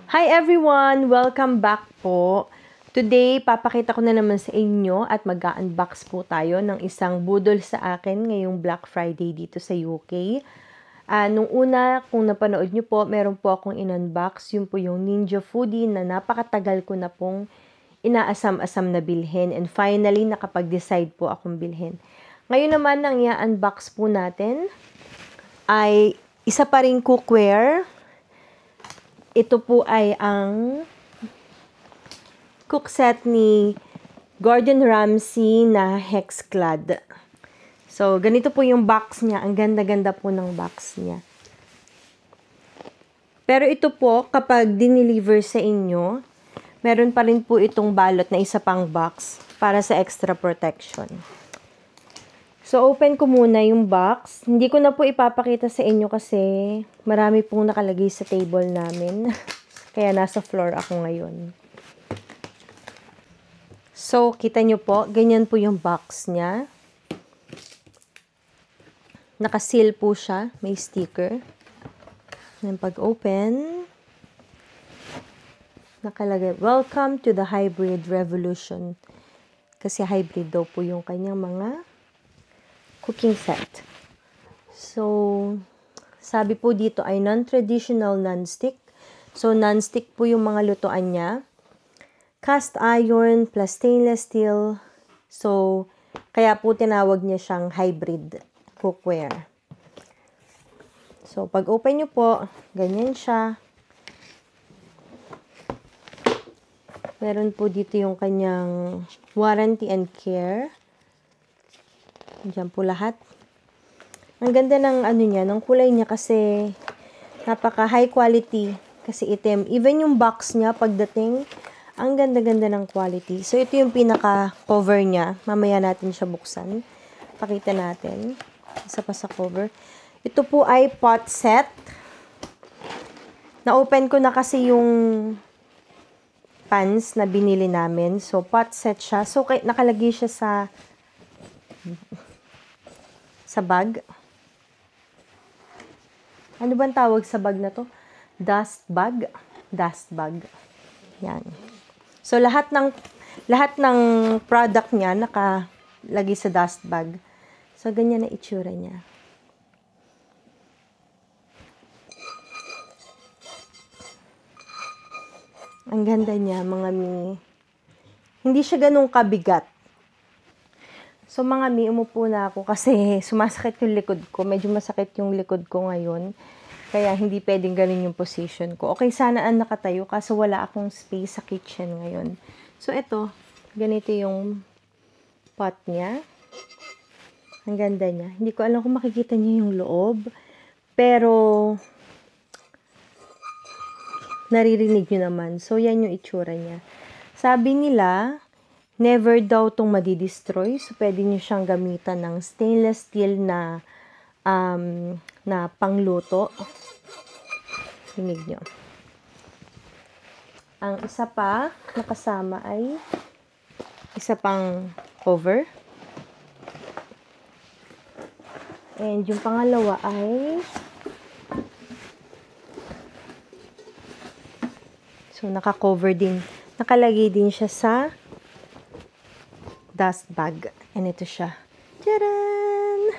Hi everyone! Welcome back po. Today, papakita ko na naman sa inyo at mag-unbox po tayo ng isang budol sa akin ngayong Black Friday dito sa UK. Nung una, kung napanood nyo po, meron po akong in-unbox. Yun po yung Ninja Foodie na napakatagal ko na pong inaasam-asam na bilhin. And finally, nakapag-decide po akong bilhin. Ngayon naman, ang i-unbox po natin ay isa pa ring cookware. Ito po ay ang cook set ni Gordon Ramsay na Hexclad. So, ganito po yung box niya. Ang ganda-ganda po ng box niya. Pero ito po, kapag dineliver sa inyo, meron pa rin po itong balot na isa pang box para sa extra protection. So, open ko muna yung box. Hindi ko na po ipapakita sa inyo kasi marami pong nakalagay sa table namin. Kaya nasa floor ako ngayon. So, kita nyo po, ganyan po yung box niya. Nakaseal po siya. May sticker. And pag open, nakalagay, "Welcome to the hybrid revolution." Kasi hybrid daw po yung kanyang mga cooking set. So, sabi po dito ay non-traditional non-stick. So, non-stick po yung mga lutuan niya. Cast iron plus stainless steel. So, kaya po tinawag niya siyang hybrid cookware. So, pag open nyo po, ganyan siya. Meron po dito yung kanyang warranty and care. Diyan po lahat. Ang ganda ng ano niya, ng kulay niya kasi napaka high quality kasi itim. Even yung box niya pagdating, ang ganda-ganda ng quality. So ito yung pinaka cover niya. Mamaya natin siya buksan. Pakita natin. Isa pa sa cover. Ito po ay pot set. Na-open ko na kasi yung pans na binili namin. So pot set siya. So nakalagay siya sa bag. Ano bang tawag sa bag na to? Dust bag. Dust bag. Yan. So, lahat ng product niya nakalagay sa dust bag. So, ganyan na itsura niya. Ang ganda niya, mga mi. Hindi siya ganun kabigat. So, mga mi, umupo na ako kasi sumasakit yung likod ko. Medyo masakit yung likod ko ngayon. Kaya hindi pwedeng ganun yung position ko. Okay, sana nakatayo kaso wala akong space sa kitchen ngayon. So, ito. Ganito yung pot niya. Ang ganda niya. Hindi ko alam kung makikita niyo yung loob. Pero, naririnig niyo naman. So, yan yung itsura niya. Sabi nila, never daw itong madidestroy. So, pwede nyo siyang gamitan ng stainless steel na pangluto. Hinig nyo. Ang isa pa nakasama ay isa pang cover. And yung pangalawa ay so, naka-cover din. Nakalagay din siya sa dust bag. And ito siya. Tcharan!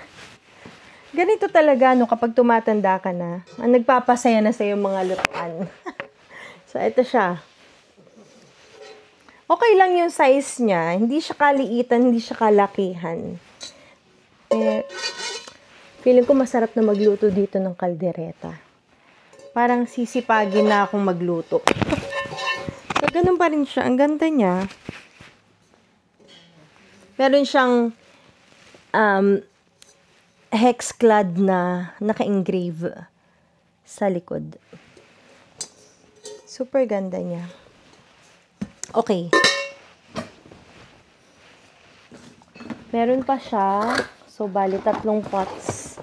Ganito talaga, no, kapag tumatanda ka na, ang nagpapasaya na sa'yo mga lutuan. So, ito siya. Okay lang yung size niya. Hindi siya kaliitan, hindi siya kalakihan. Feeling ko masarap na magluto dito ng kaldereta. Parang sisipagin na akong magluto. So, ganun pa rin siya. Ang ganda niya. Meron siyang Hexclad na naka-engrave sa likod. Super ganda niya. Okay. Meron pa siya. So, bali 3 pots.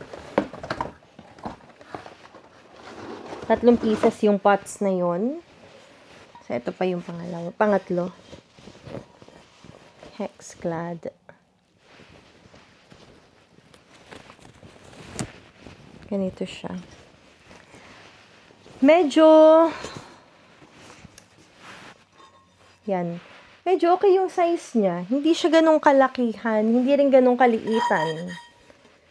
3 pieces yung pots na yon. So, ito pa yung pangatlo. Hexclad. Ganito siya. Medyo Yan. Medyo okay yung size niya. Hindi siya ganong kalakihan, hindi rin ganong kaliitan.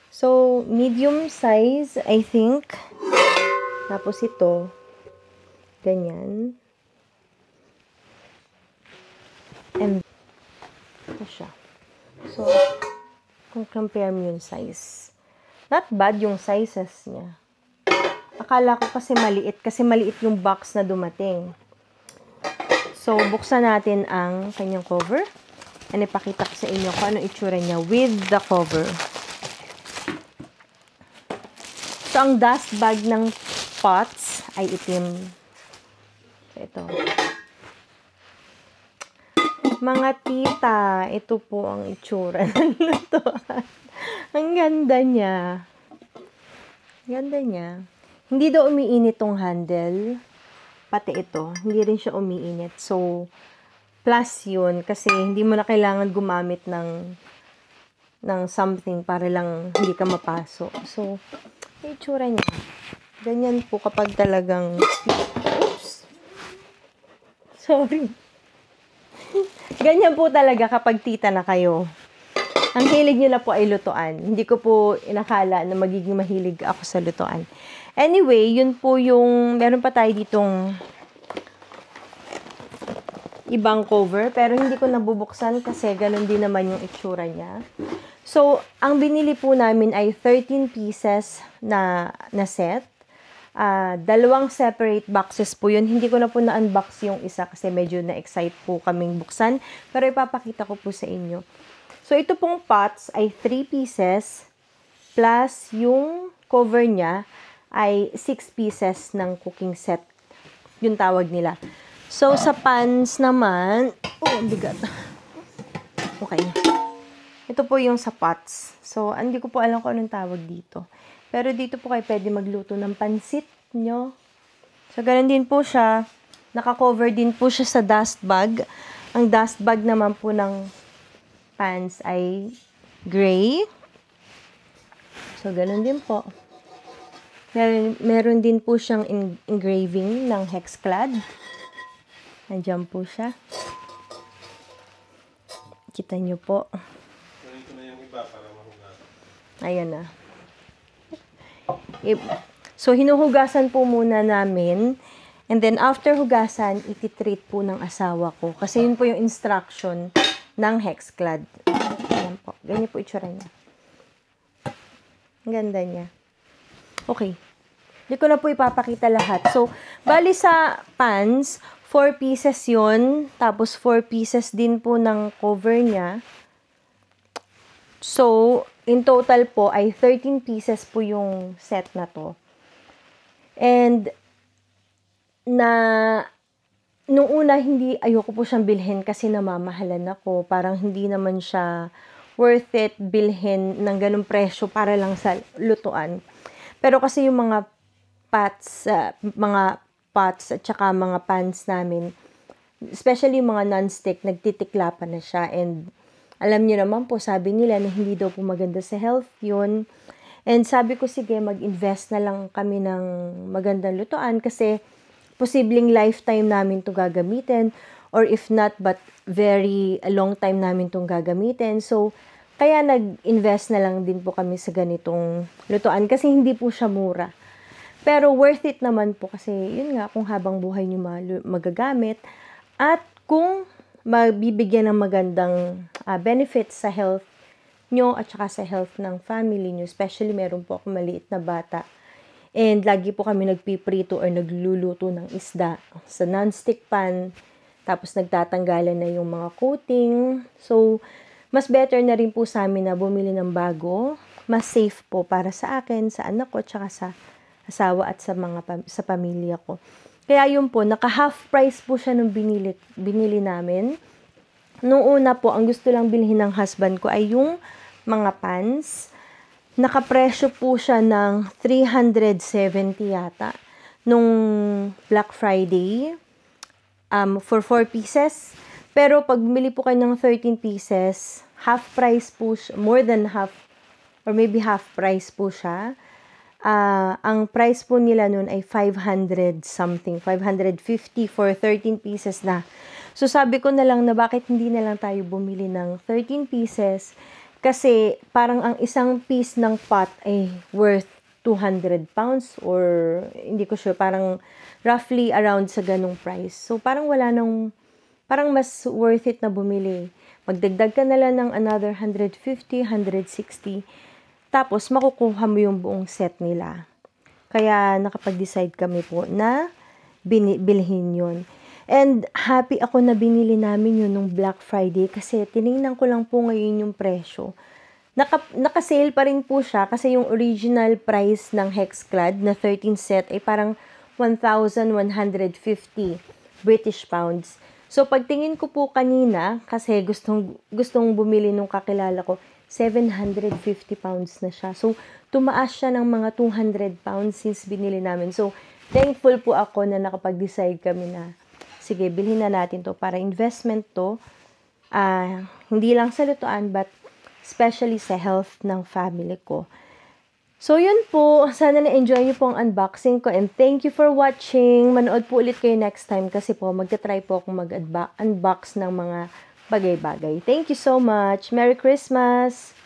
So, medium size, I think. Tapos ito, ganyan. And ito siya. So, kung compare mo yung size. Not bad yung sizes niya. Akala ko kasi maliit yung box na dumating. So, buksan natin ang kanyang cover. And ipakita ko sa inyo kung ano itsura niya with the cover. So, ang dust bag ng pots ay itim. So, ito. Mga tita, ito po ang itsura ng lutuan. Ang ganda niya. Ganda niya. Hindi daw umiinit tong handle. Pati ito, hindi rin siya umiinit. So, plus yun, kasi hindi mo na kailangan gumamit ng something para lang hindi ka mapasok. So, yung itsura niya. Ganyan po kapag talagang, oops, sorry. Ganyan po talaga kapag tita na kayo. Ang hilig nyo na po ay lutuan. Hindi ko po inakala na magiging mahilig ako sa lutuan. Anyway, yun po yung, meron pa tayo ditong ibang cover, pero hindi ko nabubuksan kasi ganun din naman yung itsura niya. So, ang binili po namin ay 13 pieces na set. Dalawang separate boxes po yun. Hindi ko na po na-unbox yung isa kasi medyo na-excite po kaming buksan. Pero ipapakita ko po sa inyo. So, ito pong pots ay 3 pieces plus yung cover niya ay 6 pieces ng cooking set. Yung tawag nila. So, sa pans naman, ang bigat. Okay. Ito po yung sa pots. So, hindi ko po alam kung anong tawag dito. Pero dito po kayo pwede magluto ng pansit nyo. So, ganun din po siya. Naka-cover din po siya sa dust bag. Ang dust bag naman po ng pans ay gray. So, ganun din po. Meron din po siyang engraving ng hexclad. Nandiyan po siya. Kita nyo po. Ito na yung iba para mahugasan. Ayan na. So, hinuhugasan po muna namin. And then, after hugasan, ititreat po ng asawa ko. Kasi yun po yung instruction ng hexclad. Ayan po. Ganyan po itsura niya. Ang ganda niya. Okay. Hindi ko na po ipapakita lahat. So, bali sa pans, 4 pieces yun. Tapos, 4 pieces din po ng cover niya. So, in total po ay 13 pieces po yung set na to. And, nung una, ayoko po siyang bilhin kasi namamahalan ako. Parang hindi naman siya worth it bilhin ng ganung presyo para lang sa lutuan. Pero kasi yung mga pots at saka mga pans namin, especially yung mga non-stick, nagtitikla pa na siya. And alam niyo naman po, sabi nila na hindi daw po maganda sa health yun. And sabi ko, sige, mag-invest na lang kami ng magandang lutuan kasi posibleng lifetime namin to gagamitin or if not, but very long time namin tong gagamitin. So, kaya nag-invest na lang din po kami sa ganitong lutuan kasi hindi po siya mura. Pero worth it naman po kasi yun nga, kung habang buhay nyo magagamit at kung mabibigyan ng magandang benefits sa health nyo at saka sa health ng family nyo. Especially meron po ako maliit na bata. And lagi po kami nagpiprito or nagluluto ng isda sa non-stick pan. Tapos nagtatanggalan na yung mga coating. So, mas better na rin po sa amin na bumili ng bago. Mas safe po para sa akin, sa anak ko, tsaka sa asawa at sa pamilya ko. Kaya yun po, naka-half price po siya nung binili namin. Nung una po, ang gusto lang bilhin ng husband ko ay yung mga pans. Nakapresyo po siya ng 370 yata nung Black Friday for 4 pieces. Pero pag bumili po kayo ng 13 pieces, half price po siya, more than half or maybe half price po siya. Ang price po nila nun ay 500 something, 550 for 13 pieces na. So sabi ko na lang na bakit hindi na lang tayo bumili ng 13 pieces kasi parang ang isang piece ng pot ay worth 200 pounds or hindi ko sure, parang roughly around sa ganung price. So parang parang mas worth it na bumili. Magdagdag ka na lang ng another 150, 160, tapos makukuha mo yung buong set nila. Kaya nakapag-decide kami po na bilhin yun. And happy ako na binili namin yun nung Black Friday kasi tiningnan ko lang po ngayon yung presyo. Naka-sale pa rin po siya kasi yung original price ng Hexclad na 13 set ay parang 1,150 British pounds. So pagtingin ko po kanina, kasi gustong bumili nung kakilala ko, 750 pounds na siya. So tumaas siya ng mga 200 pounds since binili namin. So thankful po ako na nakapag-decide kami na sige, bilhin na natin to para investment to. Hindi lang sa lutuan but especially sa health ng family ko. So yun po, sana na-enjoy niyo po ang unboxing ko and thank you for watching. Manood po ulit kayo next time kasi po magta-try po akong mag-unbox ng mga bagay-bagay. Thank you so much. Merry Christmas!